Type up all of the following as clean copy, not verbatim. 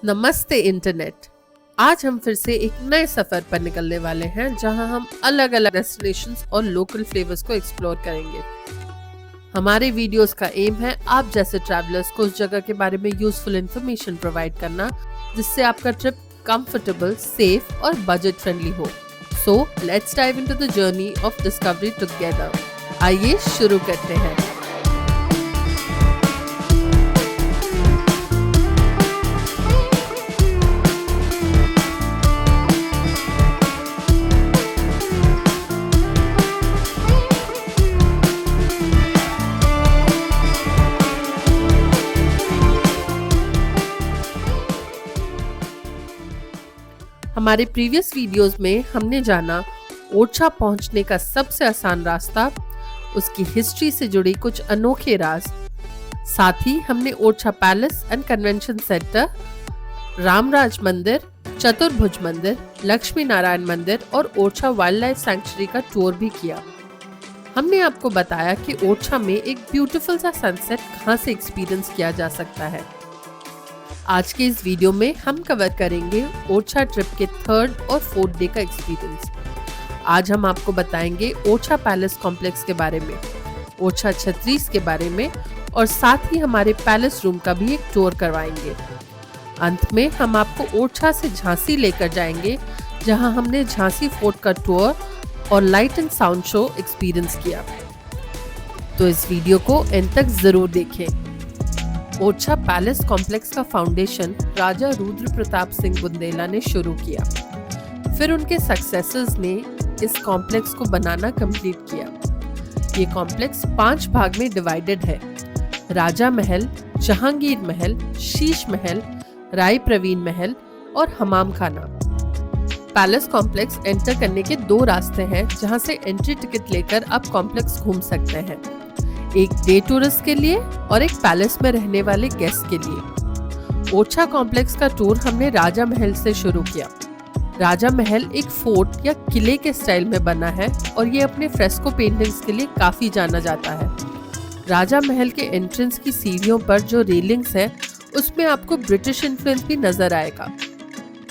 नमस्ते इंटरनेट। आज हम फिर से एक नए सफर पर निकलने वाले हैं जहां हम अलग अलग डेस्टिनेशंस और लोकल फ्लेवर्स को एक्सप्लोर करेंगे। हमारे वीडियोस का एम है आप जैसे ट्रैवलर्स को उस जगह के बारे में यूजफुल इंफॉर्मेशन प्रोवाइड करना जिससे आपका ट्रिप कंफर्टेबल, सेफ और बजट फ्रेंडली हो। So let's dive into the journey of discovery together. आइए शुरू करते हैं। हमारे प्रीवियस वीडियोस में हमने जाना ओरछा पहुंचने का सबसे आसान रास्ता, उसकी हिस्ट्री से जुड़ी कुछ अनोखे राज। साथ ही हमने Orchha palace and convention centre, Ramraj मंदिर, चतुर्भुज मंदिर, लक्ष्मी नारायण मंदिर और ओरछा वाइल्ड लाइफ सैंक्चुरी का टूर भी किया। हमने आपको बताया कि ओरछा में एक ब्यूटीफुल सा सनसेट कहाँ से एक्सपीरियंस किया जा सकता है। आज के इस वीडियो में हम कवर करेंगे ओरछा ट्रिप के 3rd और 4th डे का एक्सपीरियंस। आज हम आपको बताएंगे ओरछा पैलेस कॉम्प्लेक्स के बारे में, ओरछा छत्रीस के बारे में और साथ ही हमारे पैलेस रूम का भी एक टूर करवाएंगे। अंत में हम आपको ओरछा से झांसी लेकर जाएंगे जहां हमने झांसी फोर्ट का टूर और light and sound show experience किया। तो इस वीडियो को एंड तक जरूर देखें। ओरछा पैलेस कॉम्प्लेक्स का फाउंडेशन राजा रुद्र प्रताप सिंह बुंदेला ने शुरू किया। फिर उनके सक्सेसर्स ने इस कॉम्प्लेक्स को बनाना कंप्लीट किया। ये कॉम्प्लेक्स 5 भाग में डिवाइडेड है: राजा महल, जहांगीर महल, शीश महल, राय प्रवीण महल और हमाम खाना। पैलेस कॉम्प्लेक्स एंटर करने के 2 रास्ते हैं जहां से एंट्री टिकट लेकर आप कॉम्प्लेक्स घूम सकते हैं, एक डे टूरिस्ट के लिए और एक पैलेस में रहने वाले गेस्ट के लिए। ओरछा कॉम्प्लेक्स का टूर हमने राजा महल से शुरू किया। राजा महल एक फोर्ट या किले के स्टाइल में बना है और ये अपने फ्रेस्को पेंटिंग्स के लिए काफी जाना जाता है। राजा महल के एंट्रेंस की सीढ़ियों पर जो रेलिंग्स है उसमें आपको ब्रिटिश इन्फ्लुएंस भी नजर आएगा।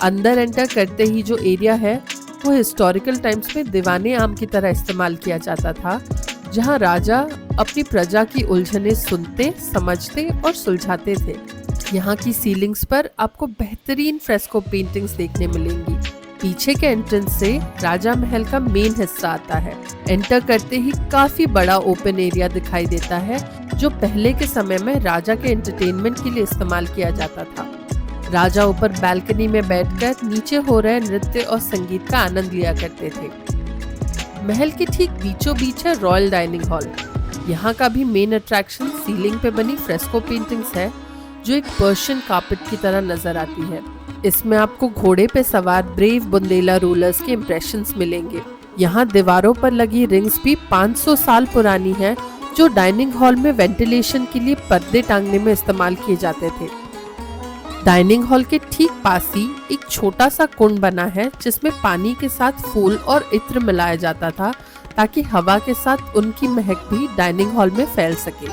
अंदर एंटर करते ही जो एरिया है वो हिस्टोरिकल टाइम्स में दीवाने आम की तरह इस्तेमाल किया जाता था, जहां राजा अपनी प्रजा की उलझनें सुनते, समझते और सुलझाते थे। यहाँ की सीलिंग्स पर आपको बेहतरीन फ्रेस्को पेंटिंग्स देखने मिलेंगी। पीछे के एंट्रेंस से राजा महल का मेन हिस्सा आता है। एंटर करते ही काफी बड़ा ओपन एरिया दिखाई देता है जो पहले के समय में राजा के एंटरटेनमेंट के लिए इस्तेमाल किया जाता था। राजा ऊपर बैल्कनी में बैठकर नीचे हो रहे नृत्य और संगीत का आनंद लिया करते थे। महल के ठीक बीचों बीच है रॉयल डाइनिंग हॉल। यहाँ का भी मेन अट्रैक्शन सीलिंग पे बनी फ्रेस्को पेंटिंग्स है जो एक पर्शियन कार्पेट की तरह नजर आती है। इसमें आपको घोड़े पे सवार ब्रेव बुंदेला रूलर्स के इम्प्रेशंस मिलेंगे। यहाँ दीवारों पर लगी रिंग्स भी 500 साल पुरानी है जो डाइनिंग हॉल में वेंटिलेशन के लिए पर्दे टांगने में इस्तेमाल किए जाते थे। डाइनिंग हॉल के ठीक पास ही एक छोटा सा कुंड बना है जिसमें पानी के साथ फूल और इत्र मिलाया जाता था ताकि हवा के साथ उनकी महक भी डाइनिंग हॉल में फैल सके।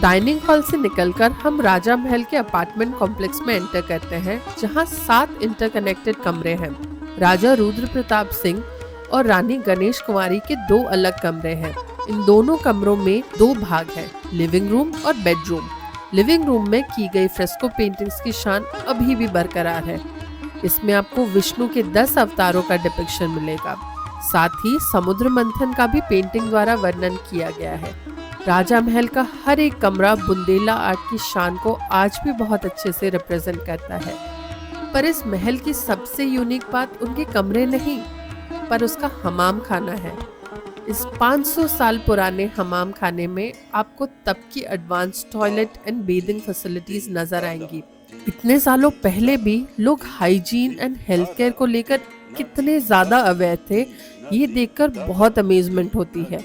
डाइनिंग हॉल से निकलकर हम राजा महल के अपार्टमेंट कॉम्प्लेक्स में एंटर करते हैं जहां 7 इंटरकनेक्टेड कमरे हैं। राजा रुद्र प्रताप सिंह और रानी गणेश कुमारी के 2 अलग कमरे हैं। इन दोनों कमरों में 2 भाग हैं, लिविंग रूम और बेडरूम। लिविंग रूम में की गई फ्रेस्को पेंटिंग्स की शान अभी भी बरकरार है। इसमें आपको विष्णु के 10 अवतारों का डिपिक्शन मिलेगा। साथ ही समुद्र मंथन का भी पेंटिंग द्वारा वर्णन किया गया है। राजा महल का हर एक कमरा बुंदेला आर्ट की शान को आज भी बहुत अच्छे से रिप्रेजेंट करता है। पर इस महल की सबसे यूनिक बात उनके कमरे नहीं पर उसका हमाम खाना है। इस 500 साल पुराने हमाम खाने में आपको तब की advance toilet and bathing facilities नजर आएंगी। इतने सालों पहले भी लोग हाइजीन एंड हेल्थ केयर को लेकर कितने ज्यादा अवेयर थे, ये देखकर बहुत अमेजमेंट होती है।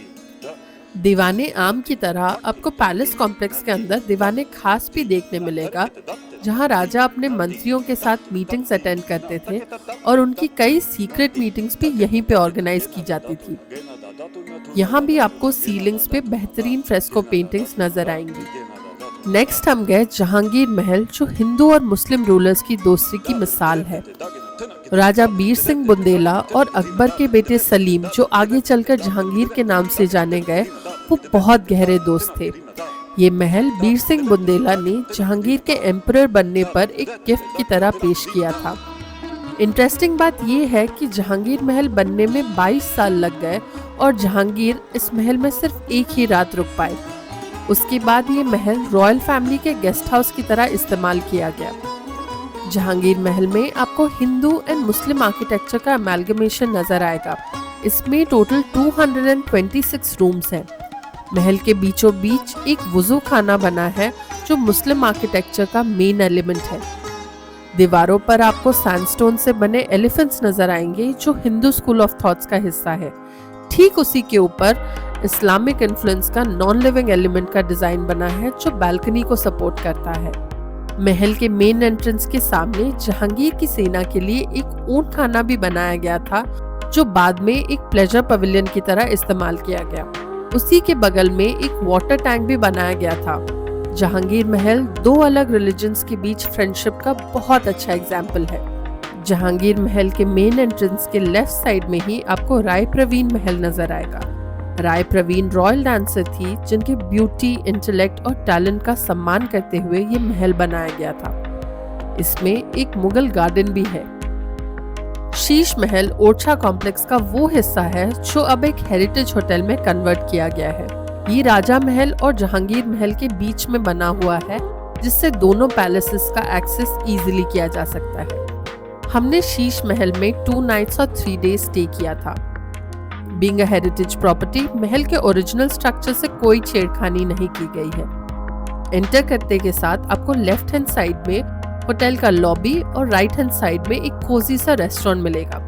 दीवाने आम की तरह आपको पैलेस कॉम्प्लेक्स के अंदर दीवाने खास भी देखने मिलेगा जहां राजा अपने मंत्रियों के साथ मीटिंग्स अटेंड करते थे और उनकी कई सीक्रेट मीटिंग्स भी यहीं पे ऑर्गेनाइज की जाती थी। यहाँ भी आपको सीलिंग्स पे बेहतरीन फ्रेस्को पेंटिंग्स नजर आएंगी। नेक्स्ट हम गए जहांगीर महल, जो हिंदू और मुस्लिम रूलर्स की दोस्ती की मिसाल है। राजा बीर सिंह बुंदेला और अकबर के बेटे सलीम, जो आगे चलकर जहांगीर के नाम से जाने गए, वो बहुत गहरे दोस्त थे। ये महल बीर सिंह बुंदेला ने जहांगीर के एम्परर बनने पर एक गिफ्ट की तरह पेश किया था। इंटरेस्टिंग बात यह है कि जहांगीर महल बनने में 22 साल लग गए और जहांगीर इस महल में सिर्फ एक ही रात रुक पाए। उसके बाद ये महल रॉयल फैमिली के गेस्ट हाउस की तरह इस्तेमाल किया गया। जहांगीर महल में आपको हिंदू एंड मुस्लिम आर्किटेक्चर का अमेलगमेशन नजर आएगा। इसमें टोटल 226 रूम्स हैं। महल के बीचों बीच एक वुजू खाना बना है, जो मुस्लिम आर्किटेक्चर का मेन एलिमेंट है। दीवारों पर आपको सैंडस्टोन से बने एलिफेंट्स नजर आएंगे, जो हिंदू स्कूल ऑफ थॉट्स का हिस्सा है। ठीक उसी के ऊपर इस्लामिक इन्फ्लुएंस का नॉन लिविंग एलिमेंट का डिजाइन बना है, जो बालकनी को सपोर्ट करता है। महल के मेन एंट्रेंस के सामने जहांगीर की सेना के लिए एक ऊंट खाना भी बनाया गया था, जो बाद में एक प्लेजर पवेलियन की तरह इस्तेमाल किया गया। उसी के बगल में एक वाटर टैंक भी बनाया गया था। जहांगीर महल दो अलग रिलीजन्स के बीच फ्रेंडशिप का बहुत अच्छा एग्जाम्पल है। जहांगीर महल के मेन एंट्रेंस के लेफ्ट साइड में ही आपको राय प्रवीण महल नजर आएगा। राय प्रवीण रॉयल डांसर थी, जिनके ब्यूटी, इंटेलेक्ट और टैलेंट का सम्मान करते हुए ये महल बनाया गया था। इसमें एक मुगल गार्डन भी है। शीश महल ओरछा कॉम्प्लेक्स का वो हिस्सा है जो अब एक हेरिटेज होटल में कन्वर्ट किया गया है। ये राजा महल और जहांगीर महल के बीच में बना हुआ है, जिससे दोनों पैलेसेस का एक्सेस इजीली किया जा सकता है। हमने शीश महल में 2 नाइट्स और 3 डेज स्टे किया था। बीइंग अ हेरिटेज प्रॉपर्टी, महल के ओरिजिनल स्ट्रक्चर से कोई छेड़खानी नहीं की गई है। एंटर करते के साथ आपको लेफ्ट हैंड साइड में होटल का लॉबी और राइट हैंड साइड में एक कोजी सा रेस्टोरेंट मिलेगा।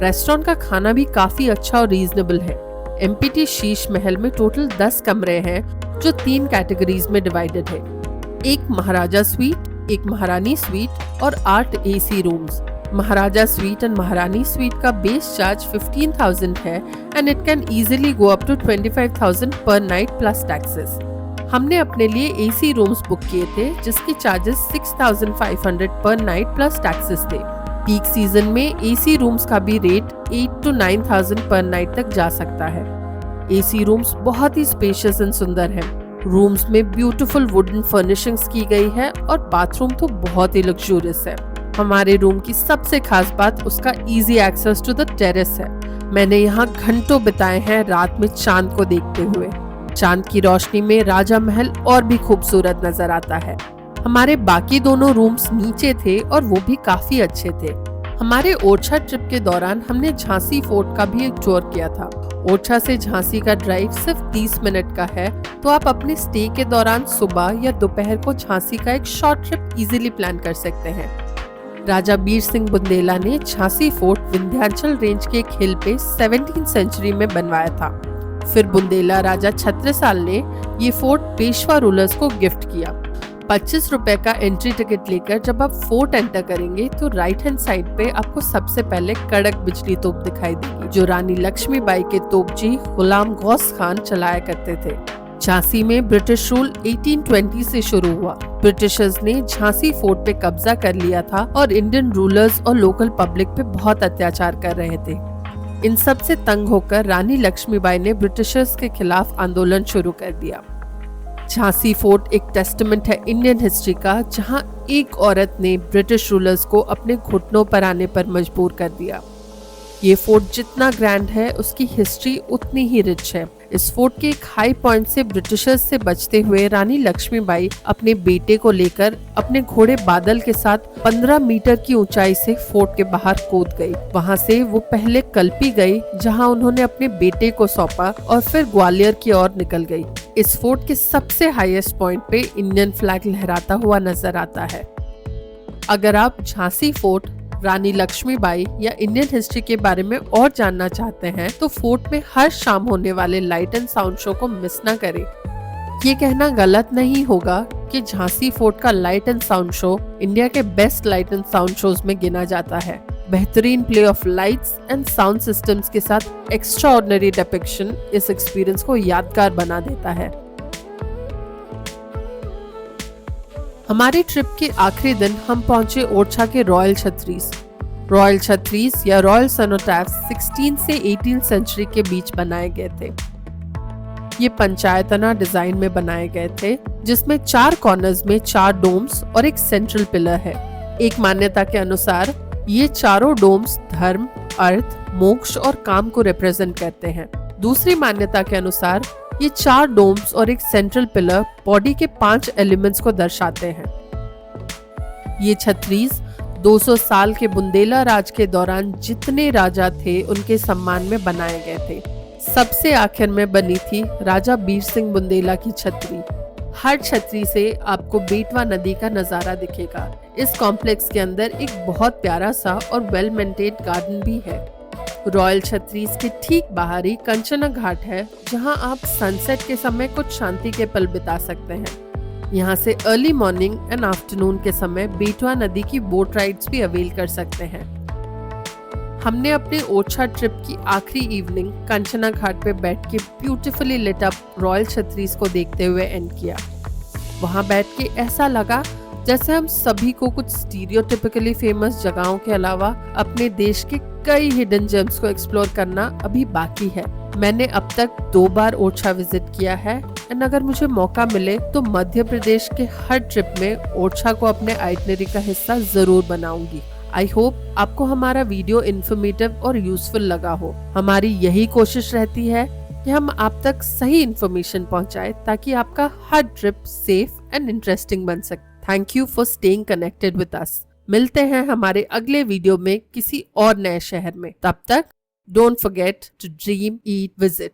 रेस्टोरेंट का खाना भी काफी अच्छा और रीजनेबल है। एमपीटी शीश महल में टोटल 10 कमरे हैं, जो 3 कैटेगरीज में डिवाइडेड है। एक महाराजा स्वीट, एक महारानी स्वीट और 8 AC rooms. Maharaja suite and Maharani suite का बेस चार्ज 15,000 है and it can easily go up to 25,000 per night plus taxes. हमने अपने लिए एसी रूम्स बुक किए थे, जिसके चार्जेस 6,500 पर नाइट प्लस टैक्सेस थे। पीक सीजन में एसी रूम्स का भी रेट 8 to 9,000 पर नाइट तक जा सकता है। एसी रूम्स बहुत ही स्पेशियस एंड सुंदर है। रूम्स में ब्यूटीफुल वुडन फर्निशिंग्स की गई है और बाथरूम तो बहुत ही लग्जूरियस है। हमारे रूम की सबसे खास बात उसका easy access to the terrace है। मैंने यहाँ घंटों बिताए हैं रात में चांद को देखते हुए। चांद की रोशनी में राजा महल और भी खूबसूरत नजर आता है। हमारे बाकी दोनों रूम्स नीचे थे और वो भी काफी अच्छे थे। हमारे ओरछा ट्रिप के दौरान हमने झांसी फोर्ट का भी एक टूर किया था। ओरछा से झांसी का ड्राइव सिर्फ 30 मिनट का है, तो आप अपने स्टे के दौरान सुबह या दोपहर को झांसी का एक शॉर्ट ट्रिप इजीली प्लान कर सकते हैं। राजा बीर सिंह बुंदेला ने झांसी फोर्ट विंध्याचल रेंज के एक हिल पे 17वीं सेंचुरी में बनवाया था। फिर बुंदेला राजा छत्रसाल ने ये फोर्ट पेशवा रूलर्स को गिफ्ट किया। 25 रुपए का एंट्री टिकट लेकर जब आप फोर्ट एंटर करेंगे तो राइट हैंड साइड पे आपको सबसे पहले कड़क बिजली तोप दिखाई देगी, जो रानी लक्ष्मीबाई के तोपजी गुलाम गौस खान चलाया करते थे। झांसी में ब्रिटिश रूल 1820 से शुरू हुआ। ब्रिटिशर्स ने झांसी फोर्ट पे कब्जा कर लिया था और इंडियन रूलर्स और लोकल पब्लिक पे बहुत अत्याचार कर रहे थे। इन सब से तंग होकर रानी लक्ष्मीबाई ने ब्रिटिशर्स के खिलाफ आंदोलन शुरू कर दिया। झांसी फोर्ट एक टेस्टामेंट है इंडियन हिस्ट्री का, जहां एक औरत ने ब्रिटिश रूलर्स को अपने घुटनों पर आने पर मजबूर कर दिया। ये फोर्ट जितना ग्रैंड है, उसकी हिस्ट्री उतनी ही रिच है। इस फोर्ट के एक हाई पॉइंट से ब्रिटिशर्स से बचते हुए रानी लक्ष्मीबाई अपने बेटे को लेकर अपने घोड़े बादल के साथ 15 मीटर की ऊंचाई से फोर्ट के बाहर कूद गई। वहां से वो पहले कल्पी गई, जहां उन्होंने अपने बेटे को सौंपा, और फिर ग्वालियर की ओर निकल गई। इस फोर्ट के सबसे हाईएस्ट पॉइंट पे इंडियन फ्लैग लहराता हुआ नजर आता है। अगर आप झांसी फोर्ट, रानी लक्ष्मीबाई या इंडियन हिस्ट्री के बारे में और जानना चाहते हैं तो फोर्ट में हर शाम होने वाले लाइट एंड साउंड शो को मिस ना करें। ये कहना गलत नहीं होगा कि झांसी फोर्ट का light and sound show India के best light and sound shows में गिना जाता है। बेहतरीन play of lights and sound systems के साथ एक्स्ट्राऑर्डिनरी डिपिक्शन इस एक्सपीरियंस को यादगार बना देता है। हमारे ट्रिप के आखिरी दिन हम पहुंचे ओरछा के रॉयल छत्रीस। रॉयल छत्रीस या रॉयल सेनोटैफ्स 16 से 18 सेंचुरी के बीच बनाए गए थे। ये पंचायतना डिजाइन में बनाए गए थे, जिसमें 4 कॉर्नर्स में 4 डोम्स और एक सेंट्रल पिलर है। एक मान्यता के अनुसार ये चारों डोम्स धर्म, अर्थ, मोक्ष और काम को रिप्रेजेंट करते हैं। दूसरी मान्यता के अनुसार ये 4 डोम्स और एक सेंट्रल पिलर बॉडी के 5 एलिमेंट्स को दर्शाते हैं। ये छत्रीस 200 साल के बुंदेला राज के दौरान जितने राजा थे उनके सम्मान में बनाए गए थे। सबसे आखिर में बनी थी राजा बीर सिंह बुंदेला की छतरी। हर छतरी से आपको बेटवा नदी का नजारा दिखेगा। इस कॉम्प्लेक्स के अंदर एक बहुत प्यारा सा और वेल मेंटेन्ड गार्डन भी है। रॉयल छत्रीस के ठीक बाहर ही कंचना घाट है, जहां आप सनसेट के समय कुछ शांति के पल बिता सकते हैं। यहाँ से अर्ली मॉर्निंग एंड आफ्टरनून के समय बेटवा नदी की बोट राइड्स भी अवेल कर सकते हैं। हमने अपने ओरछा ट्रिप की आखिरी इवनिंग कंचना घाट पे बैठ के ब्यूटीफुली लिट अप रॉयल छत्रीस को देखते हुए एंड किया। वहां बैठ के ऐसा लगा जैसे हम सभी को कुछ स्टीरियोटिपिकली फेमस जगहों के अलावा अपने देश के कई हिडन जेम्स को एक्सप्लोर करना अभी बाकी है। मैंने अब तक 2 बार ओरछा विजिट किया है एंड अगर मुझे मौका मिले तो मध्य प्रदेश के हर ट्रिप में ओरछा को अपने आइटनरी का हिस्सा जरूर बनाऊंगी। आई होप आपको हमारा वीडियो इन्फॉर्मेटिव और यूजफुल लगा हो। हमारी यही कोशिश रहती है कि हम आप तक सही इन्फॉर्मेशन पहुंचाए ताकि आपका हर ट्रिप सेफ एंड इंटरेस्टिंग बन सके। Thank you for staying connected with us. मिलते हैं हमारे अगले वीडियो में किसी और नए शहर में। तब तक don't forget to dream, eat, visit.